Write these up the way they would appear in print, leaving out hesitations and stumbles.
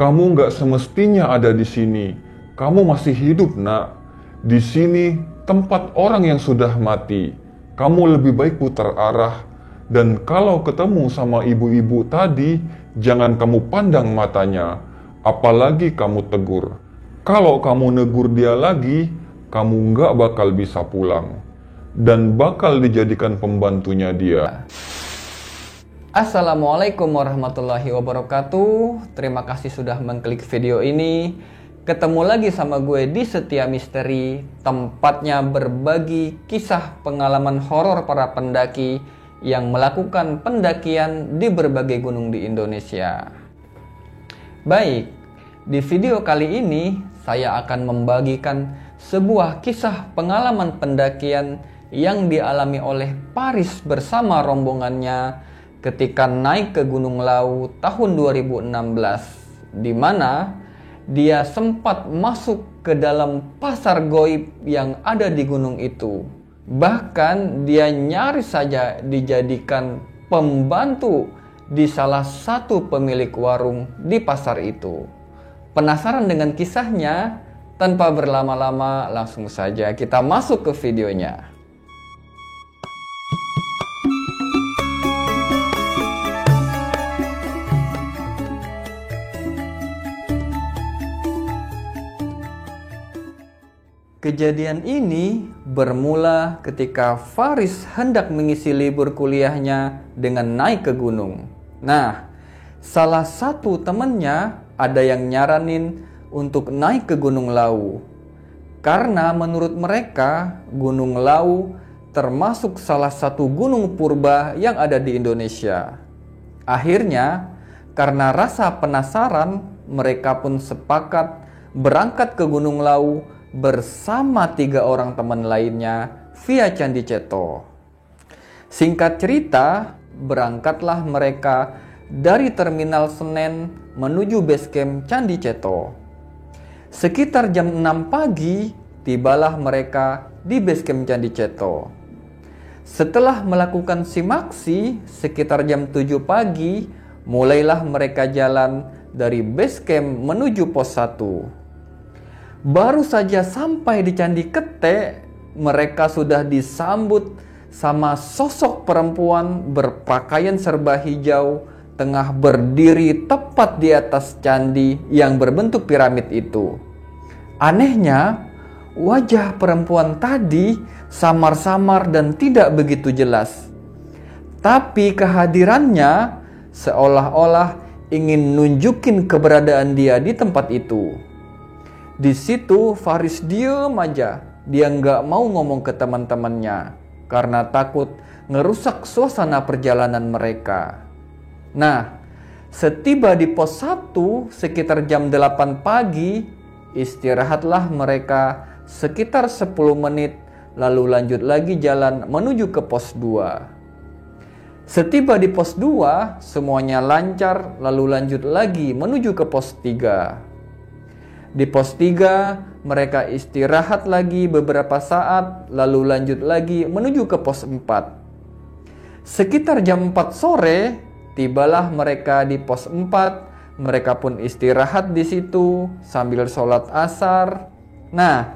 Kamu nggak semestinya ada di sini. Kamu masih hidup, nak. Di sini tempat orang yang sudah mati. Kamu lebih baik putar arah. Dan kalau ketemu sama ibu-ibu tadi, jangan kamu pandang matanya. Apalagi kamu tegur. Kalau kamu negur dia lagi, kamu nggak bakal bisa pulang. Dan bakal dijadikan pembantunya dia. Assalamualaikum warahmatullahi wabarakatuh. Terima kasih sudah mengklik video ini. Ketemu lagi sama gue di Setia Misteri, tempatnya berbagi kisah pengalaman horor para pendaki yang melakukan pendakian di berbagai gunung di Indonesia. Baik, di video kali ini saya akan membagikan sebuah kisah pengalaman pendakian yang dialami oleh Paris bersama rombongannya ketika naik ke Gunung Lawu tahun 2016, di mana dia sempat masuk ke dalam pasar goib yang ada di gunung itu. Bahkan dia nyaris saja dijadikan pembantu di salah satu pemilik warung di pasar itu. Penasaran dengan kisahnya? Tanpa berlama-lama, langsung saja kita masuk ke videonya. Kejadian ini bermula ketika Faris hendak mengisi libur kuliahnya dengan naik ke gunung. Nah, salah satu temannya ada yang nyaranin untuk naik ke Gunung Lawu. Karena menurut mereka, Gunung Lawu termasuk salah satu gunung purba yang ada di Indonesia. Akhirnya, karena rasa penasaran, mereka pun sepakat berangkat ke Gunung Lawu bersama 3 orang teman lainnya via Candi Ceto. Singkat cerita, berangkatlah mereka dari Terminal Senen menuju basecamp Candi Ceto. Sekitar jam 6 pagi, tibalah mereka di basecamp Candi Ceto. Setelah melakukan simaksi, sekitar jam 7 pagi, mulailah mereka jalan dari basecamp menuju pos 1. Baru saja sampai di Candi Kete, mereka sudah disambut sama sosok perempuan berpakaian serba hijau tengah berdiri tepat di atas candi yang berbentuk piramid itu. Anehnya, wajah perempuan tadi samar-samar dan tidak begitu jelas. Tapi kehadirannya seolah-olah ingin nunjukin keberadaan dia di tempat itu. Di situ Faris diem aja, dia nggak mau ngomong ke teman-temannya karena takut ngerusak suasana perjalanan mereka. Nah, setiba di pos 1 sekitar jam 8 pagi, istirahatlah mereka sekitar 10 menit lalu lanjut lagi jalan menuju ke pos 2. Setiba di pos 2, semuanya lancar lalu lanjut lagi menuju ke pos 3. Di pos 3, mereka istirahat lagi beberapa saat, lalu lanjut lagi menuju ke pos 4. Sekitar jam 4 sore, tibalah mereka di pos 4. Mereka pun istirahat di situ sambil sholat asar. Nah,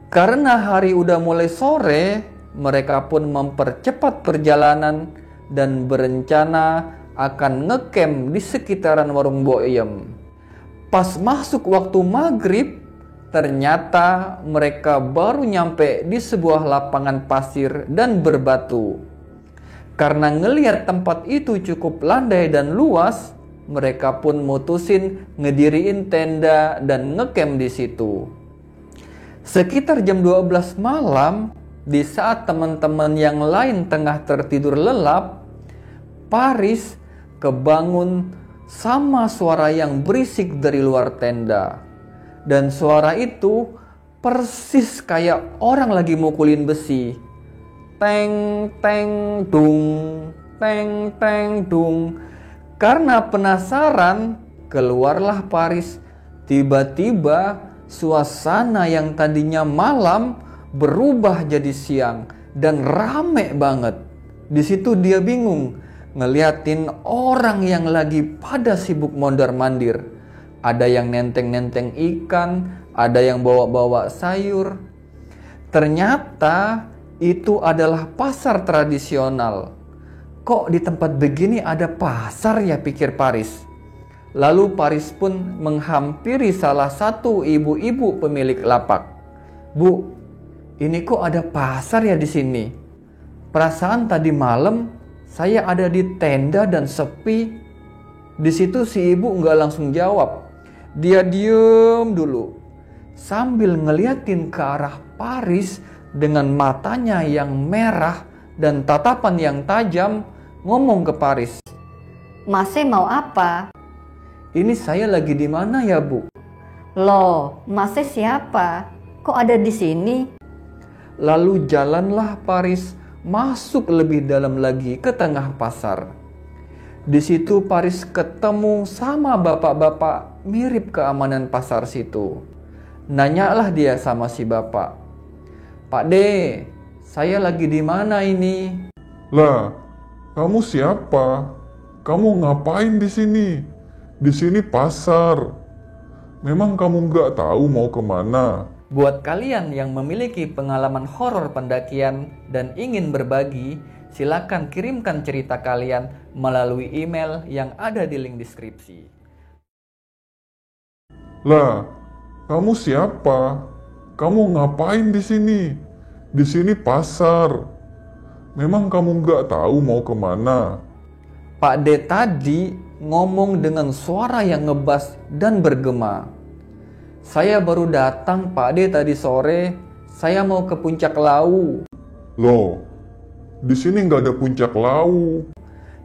karena hari udah mulai sore, mereka pun mempercepat perjalanan dan berencana akan ngecamp di sekitaran warung Boyem. Pas masuk waktu maghrib, ternyata mereka baru nyampe di sebuah lapangan pasir dan berbatu. Karena ngelihat tempat itu cukup landai dan luas, mereka pun mutusin ngediriin tenda dan ngecamp di situ. Sekitar jam 12 malam, di saat teman-teman yang lain tengah tertidur lelap, Paris kebangun sama suara yang berisik dari luar tenda. Dan suara itu persis kayak orang lagi mukulin besi. Teng, teng, dung, teng, teng, dung. Karena penasaran, keluarlah Paris. Tiba-tiba suasana yang tadinya malam berubah jadi siang dan rame banget. Di situ dia bingung ngeliatin orang yang lagi pada sibuk mondar-mandir. Ada yang nenteng-nenteng ikan, ada yang bawa-bawa sayur. Ternyata itu adalah pasar tradisional. Kok di tempat begini ada pasar ya, pikir Paris. Lalu Paris pun menghampiri salah satu ibu-ibu pemilik lapak. Bu, ini kok ada pasar ya di sini? Perasaan tadi malam saya ada di tenda dan sepi. Di situ si ibu nggak langsung jawab. Dia diem dulu sambil ngeliatin ke arah Paris dengan matanya yang merah dan tatapan yang tajam, ngomong ke Paris. Masnya mau apa? Ini saya lagi di mana ya, Bu? Loh, masnya siapa? Kok ada di sini? Lalu jalanlah Paris masuk lebih dalam lagi ke tengah pasar. Di situ Paris ketemu sama bapak-bapak mirip keamanan pasar situ. Nanyalah dia sama si bapak. Pak D, saya lagi di mana ini? Lah, kamu siapa? Kamu ngapain di sini? Di sini pasar. Memang kamu nggak tahu mau kemana? Buat kalian yang memiliki pengalaman horor pendakian dan ingin berbagi, silakan kirimkan cerita kalian melalui email yang ada di link deskripsi. Lah, kamu siapa? Kamu ngapain di sini? Di sini pasar. Memang kamu nggak tahu mau kemana? Pak D tadi ngomong dengan suara yang ngebas dan bergema. Saya baru datang Pak D tadi sore, saya mau ke Puncak Lawu. Loh, di sini nggak ada Puncak Lawu.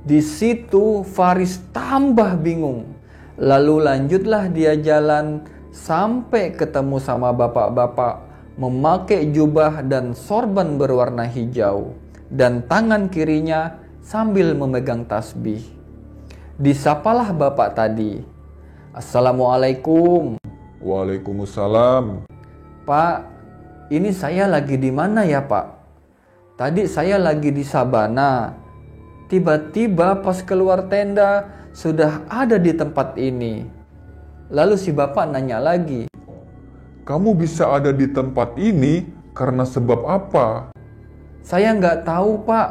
Di situ Faris tambah bingung. Lalu lanjutlah dia jalan sampai ketemu sama bapak-bapak memakai jubah dan sorban berwarna hijau dan tangan kirinya sambil memegang tasbih. Disapalah bapak tadi. Assalamualaikum. Waalaikumsalam. Pak, ini saya lagi di mana ya Pak? Tadi saya lagi di sabana. Tiba-tiba pas keluar tenda sudah ada di tempat ini. Lalu si bapak nanya lagi. Kamu bisa ada di tempat ini karena sebab apa? Saya nggak tahu Pak.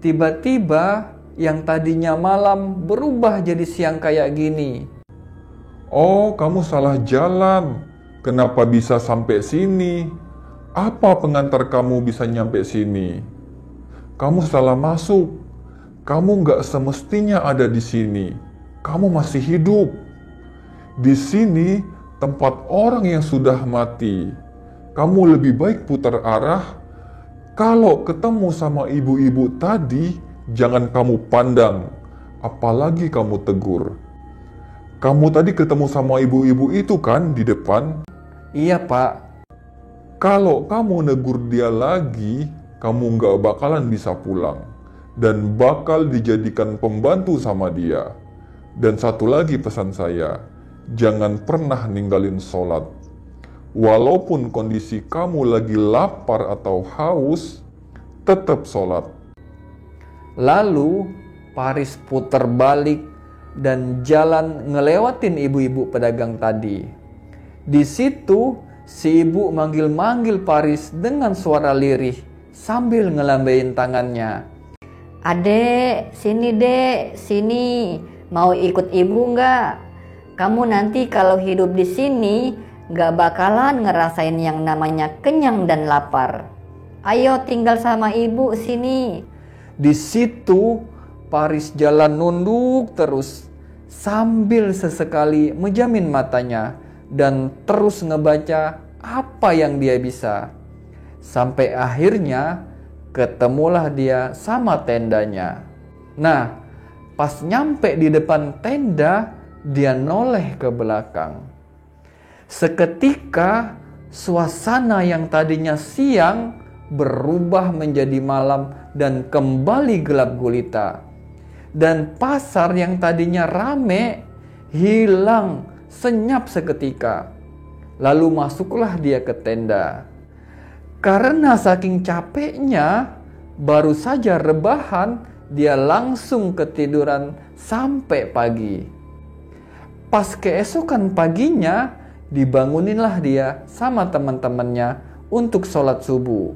Tiba-tiba yang tadinya malam berubah jadi siang kayak gini. Oh, kamu salah jalan. Kenapa bisa sampai sini? Apa pengantar kamu bisa nyampe sini? Kamu salah masuk. Kamu nggak semestinya ada di sini. Kamu masih hidup. Di sini tempat orang yang sudah mati. Kamu lebih baik putar arah. Kalau ketemu sama ibu-ibu tadi, jangan kamu pandang, apalagi kamu tegur. Kamu tadi ketemu sama ibu-ibu itu kan di depan? Iya Pak. Kalau kamu negur dia lagi, kamu nggak bakalan bisa pulang. Dan bakal dijadikan pembantu sama dia. Dan satu lagi pesan saya, jangan pernah ninggalin sholat. Walaupun kondisi kamu lagi lapar atau haus, tetap sholat. Lalu Paris putar balik dan jalan ngelewatin ibu-ibu pedagang tadi. Di situ si ibu manggil-manggil Paris dengan suara lirih sambil ngelambain tangannya. Adek, sini dek, sini. Mau ikut ibu nggak? Kamu nanti kalau hidup di sini nggak bakalan ngerasain yang namanya kenyang dan lapar. Ayo tinggal sama ibu sini. Di situ Paris jalan nunduk terus sambil sesekali menjamin matanya dan terus ngebaca apa yang dia bisa. Sampai akhirnya ketemulah dia sama tendanya. Nah, pas nyampe di depan tenda, dia noleh ke belakang. Seketika suasana yang tadinya siang berubah menjadi malam dan kembali gelap gulita. Dan pasar yang tadinya rame hilang senyap seketika. Lalu masuklah dia ke tenda. Karena saking capeknya, baru saja rebahan, dia langsung ketiduran sampai pagi. Pas keesokan paginya, dibanguninlah dia sama teman-temannya untuk sholat subuh.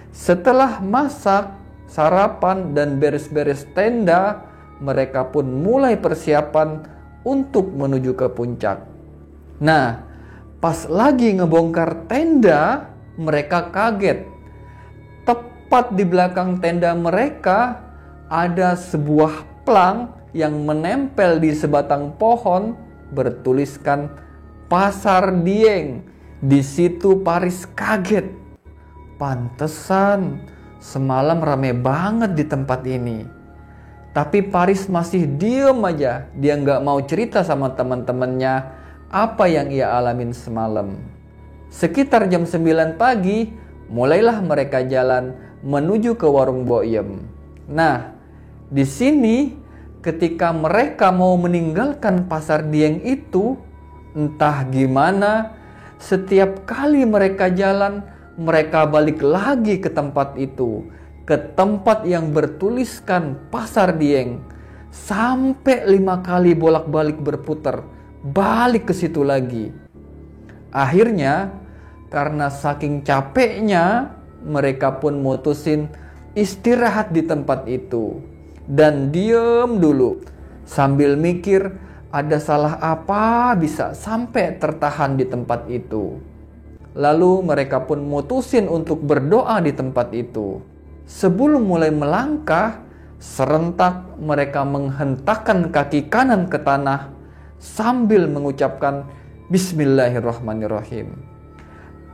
Setelah masak, sarapan, dan beres-beres tenda, mereka pun mulai persiapan untuk menuju ke puncak. Nah, pas lagi ngebongkar tenda, mereka kaget. Tepat di belakang tenda mereka ada sebuah plang yang menempel di sebatang pohon bertuliskan Pasar Dieng. Di situ Paris kaget. Pantesan semalam rame banget di tempat ini. Tapi Paris masih diem aja. Dia nggak mau cerita sama teman-temannya apa yang ia alamin semalam. Sekitar jam 9 pagi, mulailah mereka jalan menuju ke warung Boyem. Nah, di sini ketika mereka mau meninggalkan Pasar Dieng itu, entah gimana, setiap kali mereka jalan, mereka balik lagi ke tempat itu, ke tempat yang bertuliskan Pasar Dieng. Sampai 5 kali bolak-balik berputar, balik ke situ lagi. Akhirnya, karena saking capeknya, mereka pun mutusin istirahat di tempat itu. Dan diem dulu, sambil mikir ada salah apa bisa sampai tertahan di tempat itu. Lalu mereka pun mutusin untuk berdoa di tempat itu. Sebelum mulai melangkah, serentak mereka menghentakkan kaki kanan ke tanah sambil mengucapkan Bismillahirrahmanirrahim.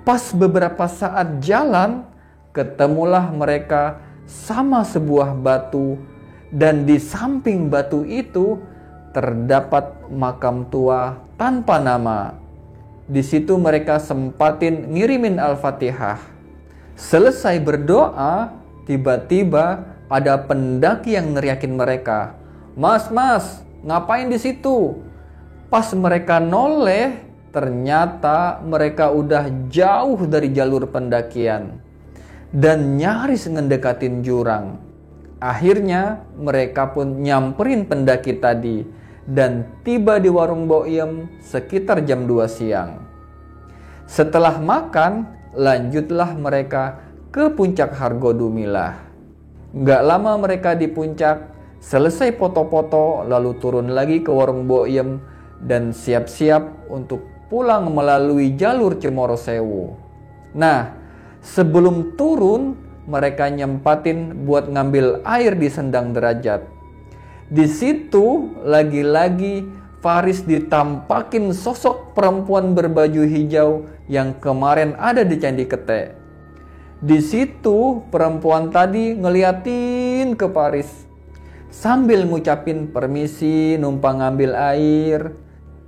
Pas beberapa saat jalan, ketemulah mereka sama sebuah batu, dan di samping batu itu terdapat makam tua tanpa nama. Di situ mereka sempatin ngirimin Al-Fatihah. Selesai berdoa, tiba-tiba ada pendaki yang neriakin mereka, "Mas, ngapain di situ?" Pas mereka noleh, ternyata mereka udah jauh dari jalur pendakian dan nyaris ngedekatin jurang. Akhirnya mereka pun nyamperin pendaki tadi dan tiba di warung Boyem sekitar jam 2 siang. Setelah makan, lanjutlah mereka ke puncak Hargodumilah. Nggak lama mereka di puncak, selesai foto-foto lalu turun lagi ke warung Boyem dan siap-siap untuk pulang melalui jalur Cemoro Sewu. Nah, sebelum turun, mereka nyempatin buat ngambil air di Sendang Derajat. Di situ lagi-lagi Faris ditampakin sosok perempuan berbaju hijau yang kemarin ada di Candi Kete. Di situ perempuan tadi ngeliatin ke Faris sambil ngucapin permisi numpang ngambil air.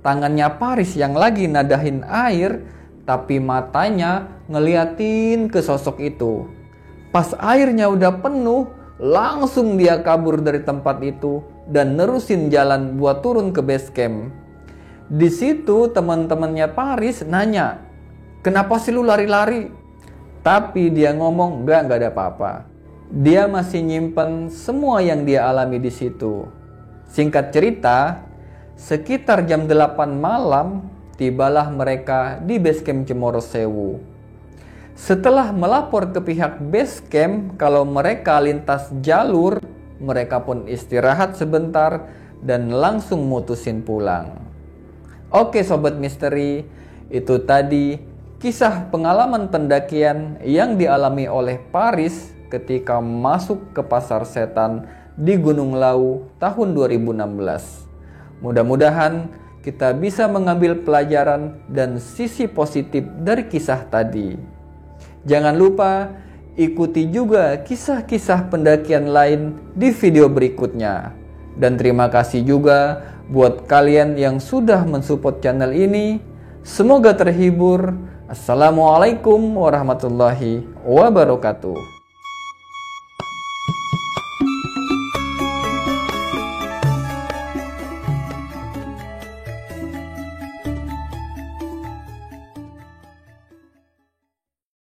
Tangannya Faris yang lagi nadahin air, tapi matanya ngeliatin ke sosok itu. Pas airnya udah penuh, langsung dia kabur dari tempat itu dan nerusin jalan buat turun ke base camp. Di situ teman-temannya Faris nanya, "Kenapa sih lu lari-lari?" Tapi dia ngomong, enggak ada apa-apa. Dia masih nyimpen semua yang dia alami di situ. Singkat cerita, sekitar jam 8 malam, tibalah mereka di base camp Cemoro Sewu. Setelah melapor ke pihak base camp kalau mereka lintas jalur, mereka pun istirahat sebentar dan langsung mutusin pulang. Oke Sobat Misteri, itu tadi kisah pengalaman pendakian yang dialami oleh Faris ketika masuk ke Pasar Setan di Gunung Lawu tahun 2016. Mudah-mudahan kita bisa mengambil pelajaran dan sisi positif dari kisah tadi. Jangan lupa ikuti juga kisah-kisah pendakian lain di video berikutnya. Dan terima kasih juga buat kalian yang sudah mensupport channel ini. Semoga terhibur. Assalamualaikum warahmatullahi wabarakatuh.